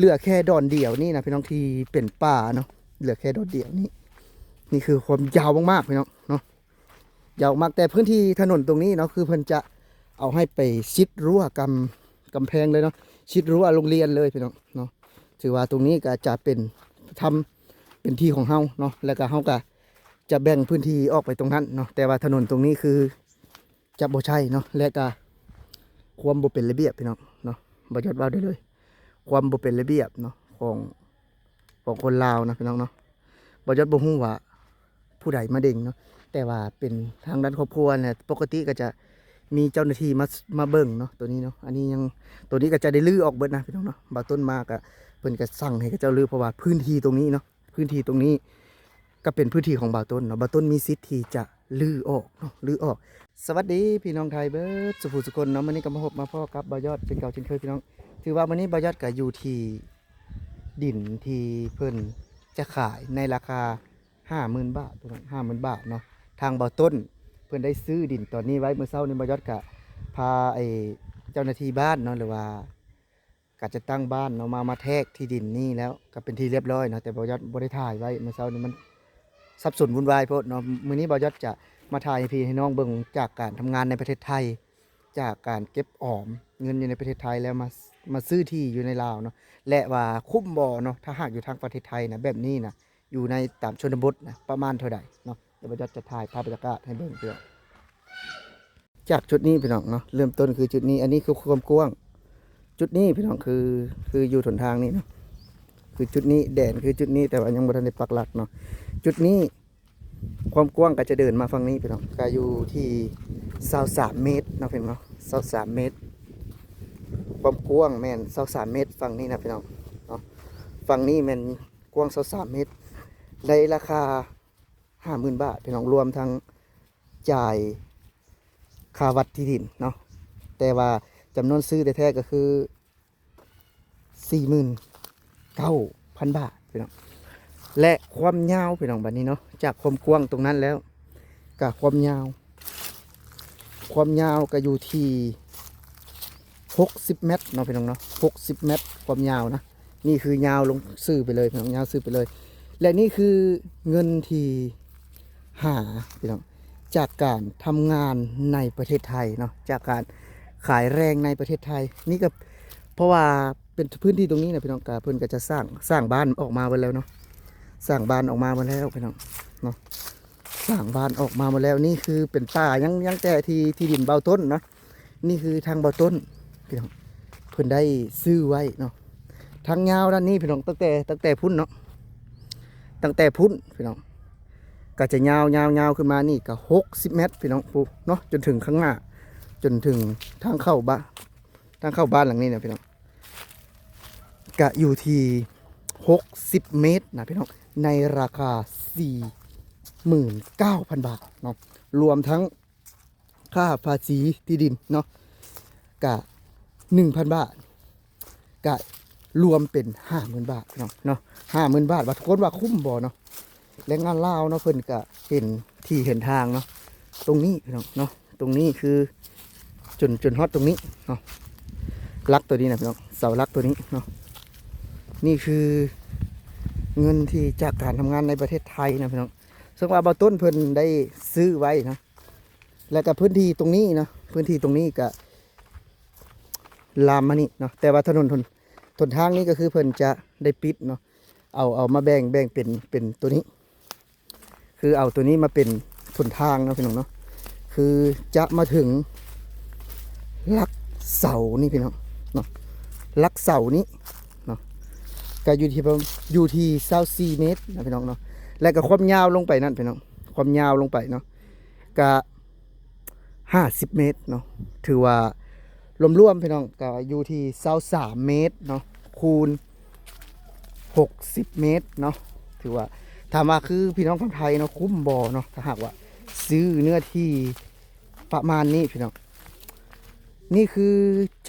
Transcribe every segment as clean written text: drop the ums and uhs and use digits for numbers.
เหลือแค่ดอนเดียวนี่นะพี่น้องที่เป็นป่าเนาะเหลือแค่ดอนเดียวนี่นี่คือความยาวมากๆพี่น้องเนาะยาวมากแต่พื้นที่ถนนตรงนี้เนาะคือเพิ่นจะเอาให้ไปชิดรั้วกำแพงเลยเนาะชิดรั้วโรงเรียนเลยพี่น้องเนาะถือว่าตรงนี้ก็จะเป็นทำเป็นที่ของเฮาเนาะแล้วก็เฮาก็จะแบ่งพื้นที่ออกไปตรงนั้นเนาะแต่ว่าถนนตรงนี้คือจะบ่ใช่เนาะและก็ความบ่เป็นระเบียบพี่น้องเนาะบ่ยอดว่าได้เลยความบ่เป็นระเบียบเนาะของคนลาวนะพี่น้องเนาะบ่ยอดบ่ฮู้ว่าผู้ใดมาเด้งเนาะแต่ว่าเป็นทางด้านครอบครัวเนี่ยปกติก็จะมีเจ้าหน้าที่มาเบิ่งเนาะตัวนี้เนาะอันนี้ยังตัวนี้ก็จะได้ลื้อออกเบิดนะพี่น้องเนาะบางต้นมากอะเพิ่นก็สั่งให้เจ้าลื้อเพราะว่าพื้นที่ตรงนี้เนาะพื้นที่ตรงนี้ก็เป็นพื้นที่ของบ่าวต้นเนาะบ่าวต้นมีสิทธิ์ที่จะลื้อออกเนาะลื้อออกสวัสดีพี่น้องไทยเบิดสุภูสุคนเนาะมื้อนี้ก็มาพบมาพ่อกับบ่าวยอดเป็นเก่าเช่นเคยพี่น้องถือว่ามื้อนี้บ่าวยอดก็อยู่ที่ดินที่เพิ่นจะขายในราคา 50,000 บาทพี่น้อง50,000 บาทเนาะทางบ่าวต้นเพิ่นได้ซื้อดินตอนนี้ไว้เมื่อเช้านี้บ่าวยอดก็พาเจ้าหน้าที่บ้านเนาะหรือว่าก็จะตั้งบ้านเนาะมาแทกที่ดินนี่แล้วก็เป็นที่เรียบร้อยเนาะแต่บ่าวยอดบ่ได้ถ่ายไว้เมื่อเช้านี้มันสับสนวุ่นวายโพดเนาะมื้อนี้บ่าวยอดจะมาถ่ายให้พี่ให้น้องเบิ่งจากการทำงานในประเทศไทยจากการเก็บออมเงินอยู่ในประเทศไทยแล้วมาซื้อที่อยู่ในลาวเนาะและว่าคุ้มบ่เนาะถ้าหากอยู่ทางประเทศไทยนะแบบนี้นะอยู่ในตามชนบทนะประมาณเท่าใดเนาะเดี๋ยวบ่าวยอดจะถ่ายภาพบรรยากาศให้เบิ่งเพื่อจากจุดนี้พี่น้องเนาะเริ่มต้นคือจุดนี้อันนี้คือความกว้างจุดนี้พี่น้องคืออยู่หนทางนี้เนาะคือจุดนี้แดนคือจุดนี้แต่ว่ายังบ่ทันได้ปักหลักเนาะจุดนี้ความกว้างก็จะเดินมาฝั่งนี้พี่น้องก็อยู่ที่23 เมตรเนาะพี่น้องเนาะ23 เมตรความกว้างแม่น23 เมตรฝั่งนี้นะพี่น้องเนาะฝั่งนี้แม่นกว้าง23 เมตรในราคา 50,000 บาทพี่น้องรวมทั้งจ่ายค่าวัดที่ดินเนาะแต่ว่าจำนวนซื้อแท้ๆก็คือ 49,000 บาทพี่น้องและความยาวพี่น้องบัดนี้เนาะจากความกว้างตรงนั้นแล้วกับความยาวก็อยู่ที่60 เมตรเนาะพี่น้องเนาะ60 เมตรความยาวนะนี่คือยาวลงซื้อไปเลยพี่น้องยาวซื้อไปเลยและนี่คือเงินที่หาพี่น้องจากการทำงานในประเทศไทยเนาะจากการขายแรงในประเทศไทยนี่ก็เพราะว่าเป็นพื้นที่ตรงนี้นะพี่น้องกาเพิ่นก็จะสร้างบ้านออกมาหมดแล้วเนาะสร้างบ้านออกมาหมดแล้วพี่น้องเนาะสร้างบ้านออกมาหมดแล้วนี่คือเป็นป่ายังแต่ที่ดินเบาต้นเนาะนี่คือทางเบาต้นพี่น้องเพิ่นได้ซื้อไว้เนาะทางยาวด้านนี้พี่น้องตั้งแต่พุ่นเนาะตั้งแต่พุ่นพี่น้องก็จะยาวขึ้นมานี่ก็60 เมตรพี่น้องปุ๊บเนาะจนถึงข้างหน้าจนถึงทางเข้าบ้านหลังนี้นะพี่น้องก็อยู่ที่60 เมตรนะพี่น้องในราคา 49,000 บาทเนาะรวมทั้งค่าภาษีที่ดินเนาะก็ 1,000 บาทก็รวมเป็น 50,000 บาทเนาะ50,000 บาทว่าทุกคนว่าคุ้มบ่เนาะแรงงานลาวเนาะเพิ่นก็เห็นที่เห็นทางเนาะตรงนี้พี่น้องเนาะตรงนี้คือจนฮอดตรงนี้เนาะลักตัวนี้นะพี่น้องเสาลักตัวนี้เนาะนี่คือเงินที่จากการทำงานในประเทศไทยนะพี่น้องซึ่งว่าเบาต้นเพิ่นได้ซื้อไว้นะแล้วก็พื้นที่ตรงนี้เนาะพื้นที่ตรงนี้ก็ลามมานี่เนาะแต่ว่าถนนทางนี้ก็คือเพิ่นจะได้ปิดเนาะเอามาแบ่งเป็นตัวนี้คือเอาตัวนี้มาเป็นถนทางเนาะพี่น้องเนาะคือจะมาถึงลักเสานี่พี่น้องเนาะลักเสานี้เนาะก็อยู่ที่24 เมตรนะพี่น้องเนาะและก็ความยาวลงไปนั่นพี่น้องความยาวลงไปเนาะก็50 เมตรเนาะถือว่ารวมๆพี่น้องก็อยู่ที่23 เมตรเนาะคูณ60 เมตรเนาะถือว่าถามว่าคือพี่น้องคนไทยเนาะคุ้มบ่เนาะถ้าหากว่าซื้อเนื้อที่ประมาณนี้พี่น้องนี่คือ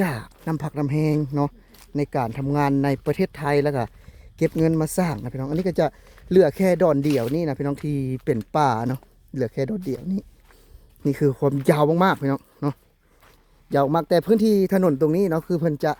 จากน้ำผักน้ำแหงเนาะในการทำงานในประเทศไทยแล้วก็เก็บเงินมาสร้างนะพี่น้องอันนี้ก็จะเหลือแค่ดอนเดียวนี่นะพี่น้องที่เป็นป่าเนาะเหลือแค่ดอนเดียวนี่คือความยาวมากๆพี่น้องเนาะยาวมากแต่พื้นที่ถนนตรงนี้เนาะคือเพิ่นจะ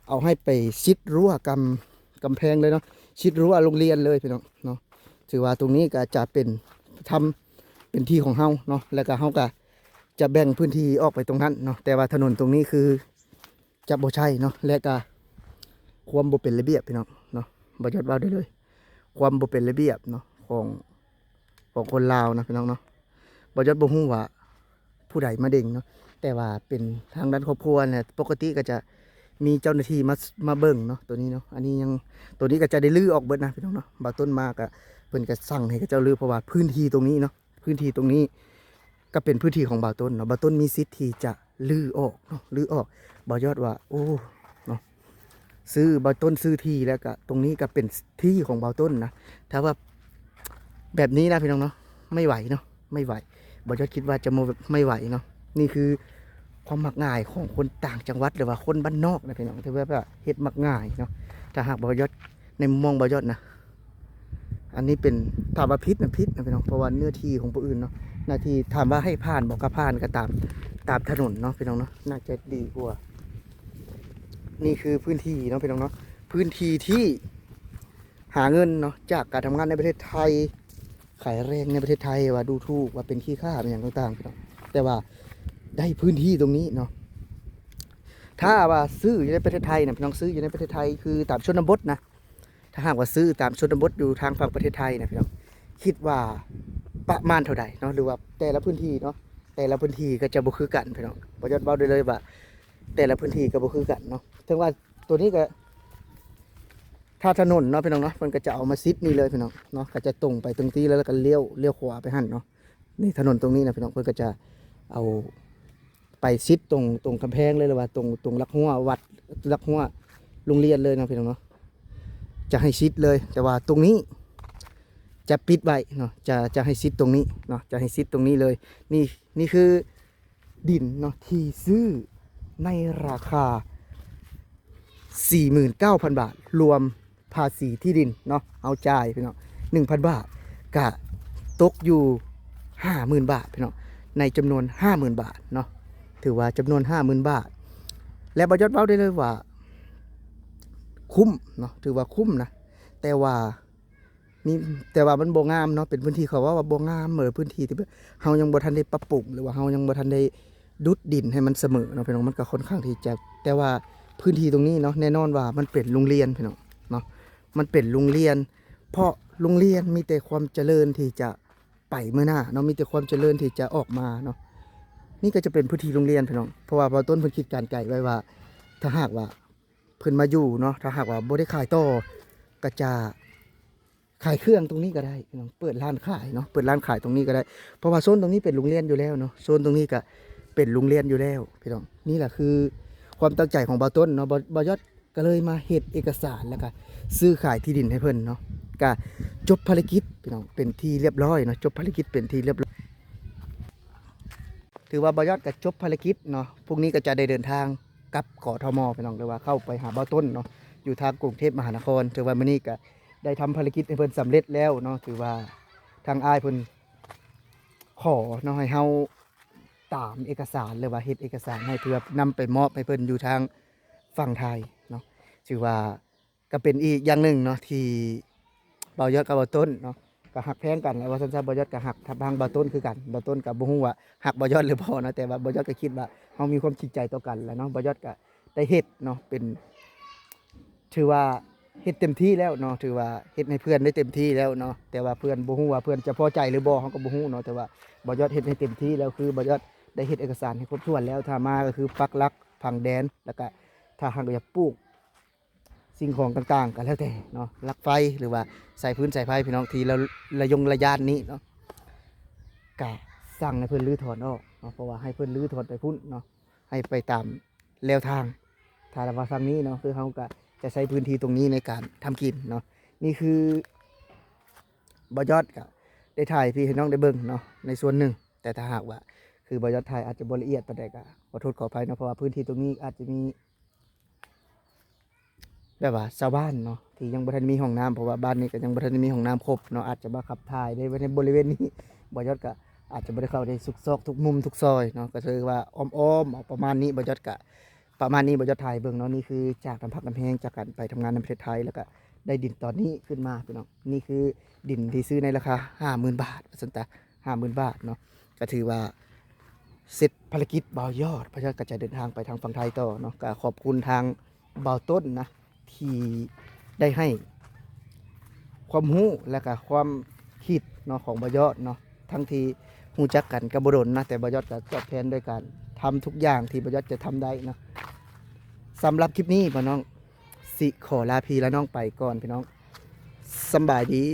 เอาให้ไปชิดรั้ว กำแพงเลยเนาะชิดรั้วโรงเรียนเลยพี่น้องเนาะถือว่าตรงนี้ก็จะเป็นทำเป็นที่ของเฮาเนาะแล้วก็เฮาก็จะแบ่งพื้นที่ออกไปตรงนั้นเนาะแต่ว่าถนนตรงนี้คือจะบ่ใช่เนาะและก็ความบ่เป็นระเบียบพี่น้องเนาะบ่ยอดว่าได้เลยความบ่เป็นระเบียบเนาะของคนลาวนะพี่น้องเนาะบ่ยอดบ่ฮู้ว่าผู้ใดมาเด้งเนาะแต่ว่าเป็นทางด้านครอบครัวเนี่ยปกติก็จะมีเจ้าหน้าที่มาเบิ่งเนาะตัวนี้เนาะอันนี้ยังตัวนี้ก็จะได้ลื้อออกเบิดนะพี่น้องเนาะบ่าวต้นมาก็เพิ่นก็สั่งให้เจ้าลื้อเพราะว่าพื้นที่ตรงนี้เนาะพื้นที่ตรงนี้ก็เป็นพื้นที่ของบ่าวต้นเนาะบ่าวต้นมีสิทธิ์ที่จะลื้อออกเนาะลื้อออกบ่ยอดว่าโอ้เนาะซื้อบ่าวต้นซื้อที่แล้วก็ตรงนี้ก็เป็นที่ของบ่าวต้นนะถ้าว่าแบบนี้นะพี่น้องเนาะไม่ไหวเนาะไม่ไหวบ่ยอดคิดว่าจะไม่ไหวเนาะนี่คือความมักง่ายของคนต่างจังหวัดหรือว่าคนบ้านนอกนะพี่น้องที่ว่าเฮ็ดมักง่ายเนาะถ้าหากบ่ยอดในมุมมองบ่ยอดนะอันนี้เป็นถามว่าพิษนะพี่น้องเพราะว่าเนื้อที่ของผู้อื่นเนาะหน้าที่ถามว่าให้ผ่านบอกก็ผ่านก็ตามถนนเนาะพี่น้องเนาะน่าจะดีกว่านี่คือพื้นที่เนาะพี่น้องเนาะพื้นที่ที่หาเงินเนาะจากการทำงานในประเทศไทยขายแรงในประเทศไทยว่าดูถูกว่าเป็นขี้ข้าเป็นอย่างต่างๆพี่น้องแต่ว่าได้พื้นที่ตรงนี้เนาะถ้าว่าซื้ออยู่ในประเทศไทยนะพี่น้องซื้ออยู่ในประเทศไทยคือตามชนบทนะถ้าหากว่าซื้อตามชนบทอยู่ทางฝั่งประเทศไทยนะพี่น้องคิดว่าประมาณเท่าใดเนาะหรือว่าแต่ละพื้นที่เนาะแต่ละพื้นที่ก็จะบ่คือกันพี่น้องบ่ยอดเว้าได้เลยว่าแต่ละพื้นที่ก็บ่คือกันเนาะถึงว่าตัวนี้ก็ถ้าถนนเนาะพี่น้องเนาะมันก็จะเอามาซิดนี่เลยพี่น้องเนาะก็จะตรงไปตรงที่แล้วก็เลี้ยวขวาไปหั่นเนาะนี่ถนนตรงนี้นะพี่น้องเพิ่นก็จะเอาไปซิดตรงกำแพงเลยหรือว่าตรงลักหัววัดลักหัวโรงเรียนเลยนะพี่น้องเนาะจะให้ซิดเลยแต่ว่าตรงนี้จะปิดไว้เนาะจะให้ซิดตรงนี้เนาะจะให้ซิดตรงนี้เลยนี่คือดินเนาะที่ซื้อในราคา 49,000 บาทรวมภาษีที่ดินเนาะเอาจ่ายพี่น้อง 1,000 บาทกะตกอยู่ 50,000 บาทพี่น้องในจำนวน 50,000 บาทเนาะถือว่าจำนวน 50,000 บาทและบ่ยอดเว้าได้เลยว่าคุ้มเนาะถือว่าคุ้มนะแต่ว่ามันบ่งามเนาะเป็นพื้นที่เขาว่าบ่งามเหมือนพื้นที่ที่เฮายังบ่ทันได้ปรับปรุงหรือว่าเฮายังบ่ทันได้ดุดดินให้มันเสมอเนาะพี่น้องมันก็ค่อนข้างที่จะแต่ว่าพื้นที่ตรงนี้เนาะแน่นอนว่ามันเป็นโรงเรียนพี่น้องเนาะมันเป็นโรงเรียนเพราะโรงเรียนมีแต่ความเจริญที่จะไปเมื่อหน้าเนาะมีแต่ความเจริญที่จะออกมาเนาะนี่ก็จะเป็นพื้นที่โรงเรียนพี่น้องเพราะว่าพอต้นเพิ่นคิดการไกลไว้ว่าถ้าหากว่าเพิ่นมาอยู่เนาะถ้าหากว่าบ่ได้ขายต่อก็จะขายเครื่องตรงนี้ก็ได้พี่น้องเปิดร้านขายเนาะเปิดร้านขายตรงนี้ก็ได้เพราะว่าโซนตรงนี้เป็นโรงเรียนอยู่แล้วเนาะโซนตรงนี้ก็เป็นโรงเรียนอยู่แล้วพี่น้องนี่แหละคือความตั้งใจของบ่าวต้นเนาะบ่ยอดก็เลยมาเฮ็ดเอกสารแล้วก็ซื้อขายที่ดินให้เพิ่นเนาะก็จบภารกิจพี่น้องเป็นที่เรียบร้อยเนาะจบภารกิจเป็นที่เรียบร้อยถือว่าบ่ยอดก็จบภารกิจเนาะพรุ่งนี้ก็จะได้เดินทางกลับกทมพี่น้องหรือว่าเข้าไปหาบ่าวต้นเนาะอยู่ทางกรุงเทพมหานครถือว่ามื้อนี้ก็ได้ทำภารกิจให้เพิ่นสำเร็จแล้วเนาะถือว่าทางอ้ายเพิ่นขอเนาะให้เฮาตามเอกสารหรือว่าเฮ็ดเอกสารให้เพื่อนำไปมอบให้เพิ่นอยู่ทางฝั่งไทยเนาะถือว่าก็เป็นอีกอย่างหนึ่งเนาะที่บ่าวยอดกับบ่าวต้นเนาะก็หักแพงกันแล้วว่าซั่นๆบ่าวยอดก็หักทางบ่าวต้นคือกันบ่าวต้นก็บ่ฮู้ว่าหักบ่าวยอดหรือบ่เนาะแต่ว่าบ่าวยอดก็คิดว่าเฮามีความจริงใจต่อกันแหล้วเนาะบ่าวยอดก็ได้เฮ็ดเนาะเป็นถือว่าเฮ็ดเต็มที่แล้วเนาะถือว่าเฮ็ดให้เพื่อนได้เต็มที่แล้วเนาะแต่ว่าเพื่อนบ่ฮู้ว่าเพื่อนจะพอใจหรือบ่เฮาก็บ่ฮู้เนาะแต่ว่าบ่ยอดเฮ็ดให้เต็มที่แล้วคือบ่ยอดได้เฮ็ดเอกสารให้ครบถ้วนแล้วถ้ามาก็คือปักหลักผังแดนแล้วก็ถ้าหากอยากปลูกสิ่งของต่างๆก็แล้วแต่เนาะลักไฟหรือว่าสายพื้นสายไฟพี่น้องที่ระยานนี้เนาะก็สั่งให้เพิ่นรื้อถอนออกเนาะเพราะว่าให้เพิ่นรื้อถอนไปพุ่นเนาะให้ไปตามแนวทางถ้าว่าฝั่งนี้เนาะคือเฮาก็จะใช้พื้นที่ตรงนี้ในการทำกินเนาะนี่คือบ่ยอดก็ได้ถ่ายพี่ให้น้องได้เบิ่งเนาะในส่วนหนึ่งแต่ถ้าหากว่าคือบอยอดถ่ายอาจจะบ่ละเอียดปานใดก็ขอโทษขออภัยเนาะเพราะว่าพื้นที่ตรงนี้อาจจะมีแบบว่าชาวบ้านเนาะที่ยังบ่ทันมีห้องน้ำเพราะว่าบ้านนี้ก็ยังบ่ทันได้มีห้องน้ำครบเนาะอาจจะมาขับถ่ายในบริเวณนี้บ่ยอดก็อาจจะบ่ได้เข้าในทุกซอกทุกมุมทุกซอยเนาะก็คือว่าอ้อมๆประมาณนี้บ่ยอดก็ ประมาณนี้บ่ยอดถ่ายเบิ่งเนาะนี่คือจากน้ำพักน้ำแห้งจากการไปทำงานในประเทศไทยแล้วก็ ได้ดินตอนนี้ขึ้นมาพี่น้องนี่คือดินที่ซื้อในราคา 50,000 บาทสันตา 50,000 บาทเนาะก็ถือว่าเสร็จภารกิจบ่าวยอดพระเจ้าก็จะเดินทางไปทางฝั่งไทยต่อเนาะก็ขอบคุณทางบ่าวต้นนะที่ได้ให้ความรู้และก็ความคิดเนาะของบ่าวยอดเนาะทั้งที่ฮู้จักกันกับบ่ดนนะแต่บ่าวยอดก็ตอบแทนด้วยการทำทุกอย่างที่บ่าวยอดจะทำได้เนาะสำหรับคลิปนี้บ่น้องสิขอลาพี่และน้องไปก่อนพี่น้องสำบายดี